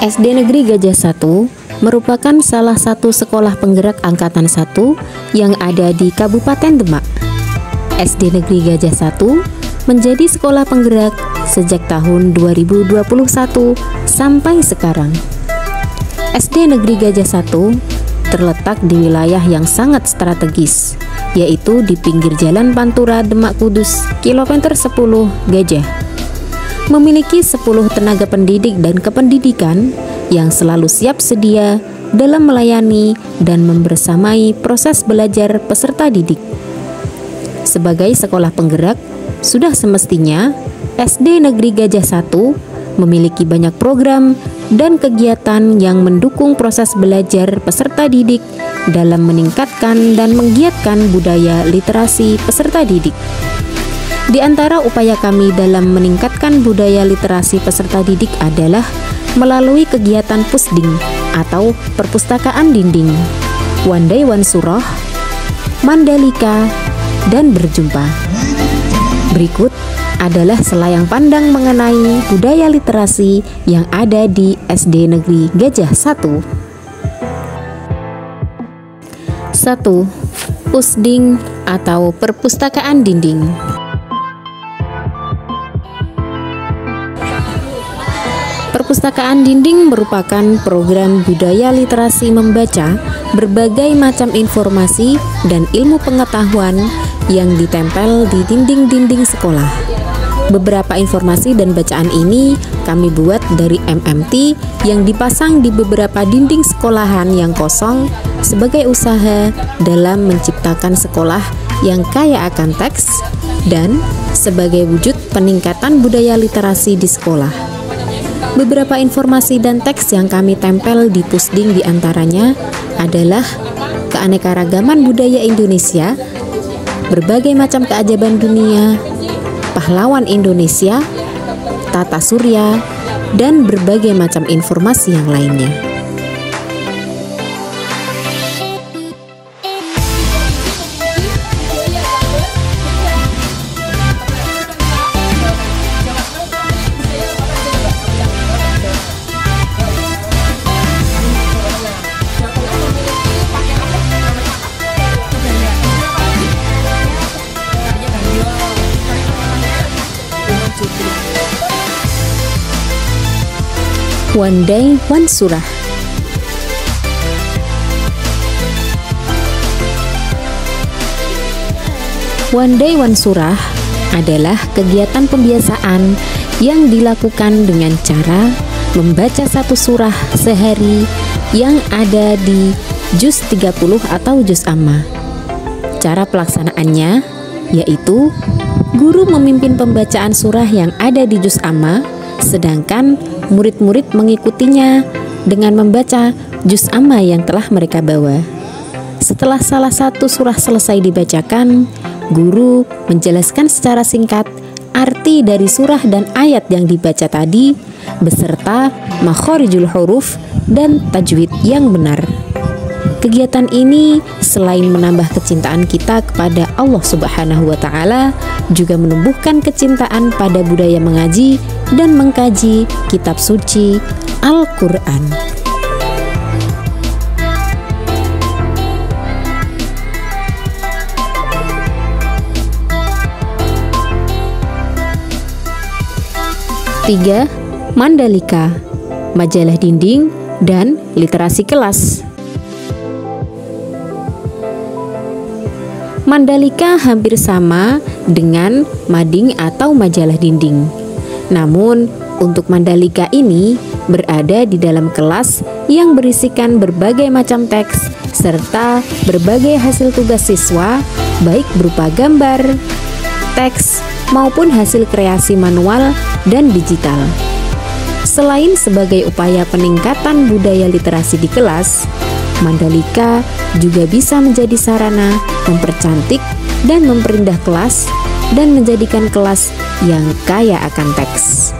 SD Negeri Gajah 1 merupakan salah satu sekolah penggerak Angkatan 1 yang ada di Kabupaten Demak. SD Negeri Gajah 1 menjadi sekolah penggerak sejak tahun 2021 sampai sekarang. SD Negeri Gajah 1 terletak di wilayah yang sangat strategis, yaitu di pinggir Jalan Pantura Demak Kudus, kilometer 10 Gajah. Memiliki 10 tenaga pendidik dan kependidikan yang selalu siap sedia dalam melayani dan membersamai proses belajar peserta didik. Sebagai sekolah penggerak, sudah semestinya SD Negeri Gajah 1 memiliki banyak program dan kegiatan yang mendukung proses belajar peserta didik dalam meningkatkan dan menggiatkan budaya literasi peserta didik. Di antara upaya kami dalam meningkatkan budaya literasi peserta didik adalah melalui kegiatan Pusding atau perpustakaan dinding, Wandai Wansurah, Mandalika, dan Berjumpa. Berikut adalah selayang pandang mengenai budaya literasi yang ada di SD Negeri Gajah 1. 1. Pusding atau perpustakaan dinding. Perpustakaan dinding merupakan program budaya literasi membaca berbagai macam informasi dan ilmu pengetahuan yang ditempel di dinding-dinding sekolah. Beberapa informasi dan bacaan ini kami buat dari MMT yang dipasang di beberapa dinding sekolahan yang kosong sebagai usaha dalam menciptakan sekolah yang kaya akan teks dan sebagai wujud peningkatan budaya literasi di sekolah. Beberapa informasi dan teks yang kami tempel di Pusding diantaranya adalah keanekaragaman budaya Indonesia, berbagai macam keajaiban dunia, pahlawan Indonesia, tata surya, dan berbagai macam informasi yang lainnya. Wandai Wansurah. Wandai Wansurah adalah kegiatan pembiasaan yang dilakukan dengan cara membaca satu surah sehari yang ada di juz 30 atau juz amma. Cara pelaksanaannya yaitu guru memimpin pembacaan surah yang ada di juz amma, sedangkan murid-murid mengikutinya dengan membaca juz amma yang telah mereka bawa. Setelah salah satu surah selesai dibacakan, guru menjelaskan secara singkat arti dari surah dan ayat yang dibaca tadi beserta makhorijul huruf dan tajwid yang benar. Kegiatan ini selain menambah kecintaan kita kepada Allah Subhanahu wa Ta'ala, juga menumbuhkan kecintaan pada budaya mengaji dan mengkaji kitab suci Al-Quran. Tiga, Mandalika, majalah dinding dan literasi kelas. Mandalika hampir sama dengan mading atau majalah dinding. Namun, untuk Mandalika ini berada di dalam kelas yang berisikan berbagai macam teks serta berbagai hasil tugas siswa, baik berupa gambar, teks, maupun hasil kreasi manual dan digital. Selain sebagai upaya peningkatan budaya literasi di kelas, Mandalika juga bisa menjadi sarana mempercantik dan memperindah kelas dan menjadikan kelas yang kaya akan teks.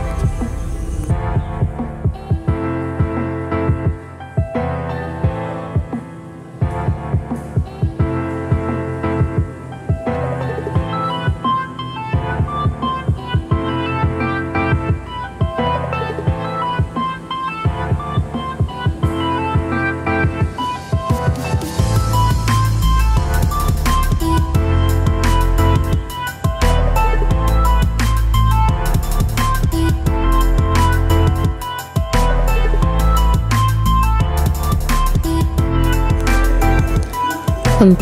4.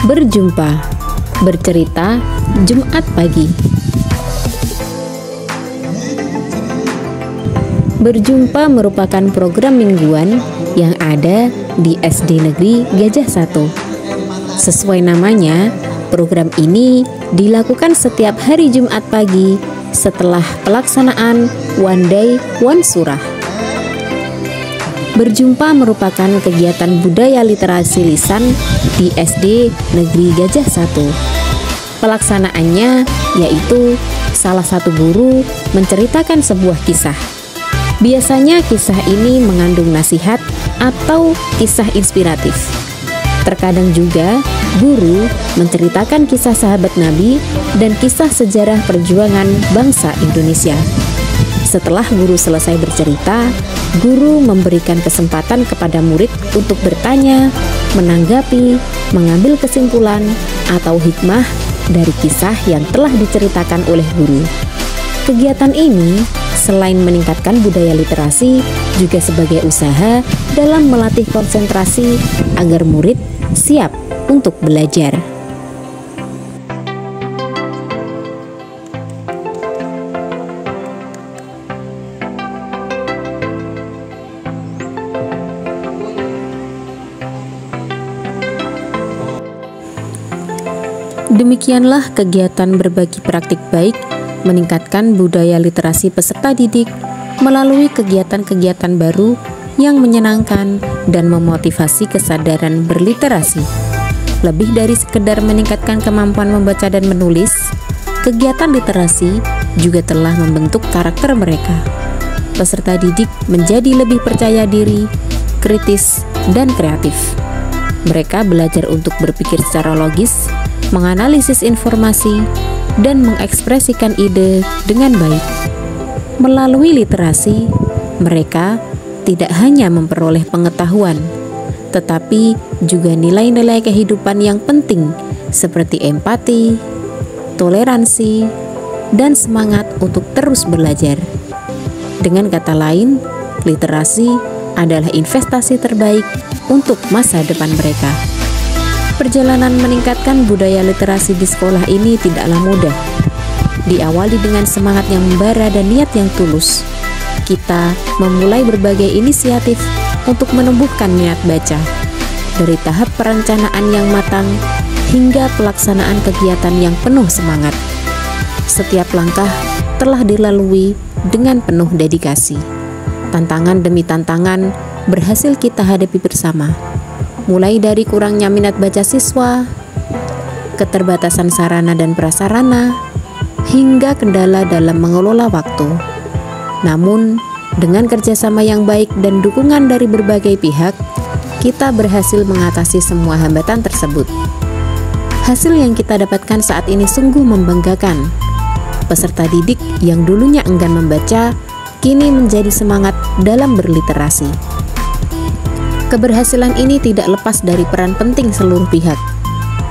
Berjumpa, bercerita Jumat pagi. Berjumpa merupakan program mingguan yang ada di SD Negeri Gajah 1. Sesuai namanya, program ini dilakukan setiap hari Jumat pagi setelah pelaksanaan One Day One Surah. Berjumpa merupakan kegiatan budaya literasi lisan di SD Negeri Gajah 1. Pelaksanaannya yaitu salah satu guru menceritakan sebuah kisah. Biasanya kisah ini mengandung nasihat atau kisah inspiratif. Terkadang juga guru menceritakan kisah sahabat Nabi dan kisah sejarah perjuangan bangsa Indonesia. Setelah guru selesai bercerita, guru memberikan kesempatan kepada murid untuk bertanya, menanggapi, mengambil kesimpulan, atau hikmah dari kisah yang telah diceritakan oleh guru. Kegiatan ini selain meningkatkan budaya literasi, juga sebagai usaha dalam melatih konsentrasi agar murid siap untuk belajar. Demikianlah kegiatan berbagi praktik baik, meningkatkan budaya literasi peserta didik melalui kegiatan-kegiatan baru yang menyenangkan dan memotivasi kesadaran berliterasi. Lebih dari sekedar meningkatkan kemampuan membaca dan menulis, kegiatan literasi juga telah membentuk karakter mereka. Peserta didik menjadi lebih percaya diri, kritis, dan kreatif. Mereka belajar untuk berpikir secara logis, menganalisis informasi, dan mengekspresikan ide dengan baik. Melalui literasi, mereka tidak hanya memperoleh pengetahuan, tetapi juga nilai-nilai kehidupan yang penting seperti empati, toleransi, dan semangat untuk terus belajar. Dengan kata lain, literasi adalah investasi terbaik untuk masa depan mereka. Perjalanan meningkatkan budaya literasi di sekolah ini tidaklah mudah. Diawali dengan semangat yang membara dan niat yang tulus, kita memulai berbagai inisiatif untuk menumbuhkan minat baca. Dari tahap perencanaan yang matang hingga pelaksanaan kegiatan yang penuh semangat. Setiap langkah telah dilalui dengan penuh dedikasi. Tantangan demi tantangan berhasil kita hadapi bersama. Mulai dari kurangnya minat baca siswa, keterbatasan sarana dan prasarana, hingga kendala dalam mengelola waktu. Namun, dengan kerjasama yang baik dan dukungan dari berbagai pihak, kita berhasil mengatasi semua hambatan tersebut. Hasil yang kita dapatkan saat ini sungguh membanggakan. Peserta didik yang dulunya enggan membaca, kini menjadi semangat dalam berliterasi. Keberhasilan ini tidak lepas dari peran penting seluruh pihak,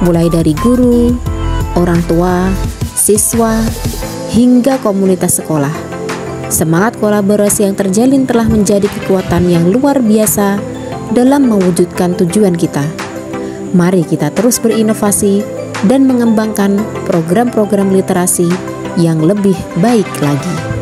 mulai dari guru, orang tua, siswa, hingga komunitas sekolah. Semangat kolaborasi yang terjalin telah menjadi kekuatan yang luar biasa dalam mewujudkan tujuan kita. Mari kita terus berinovasi dan mengembangkan program-program literasi yang lebih baik lagi.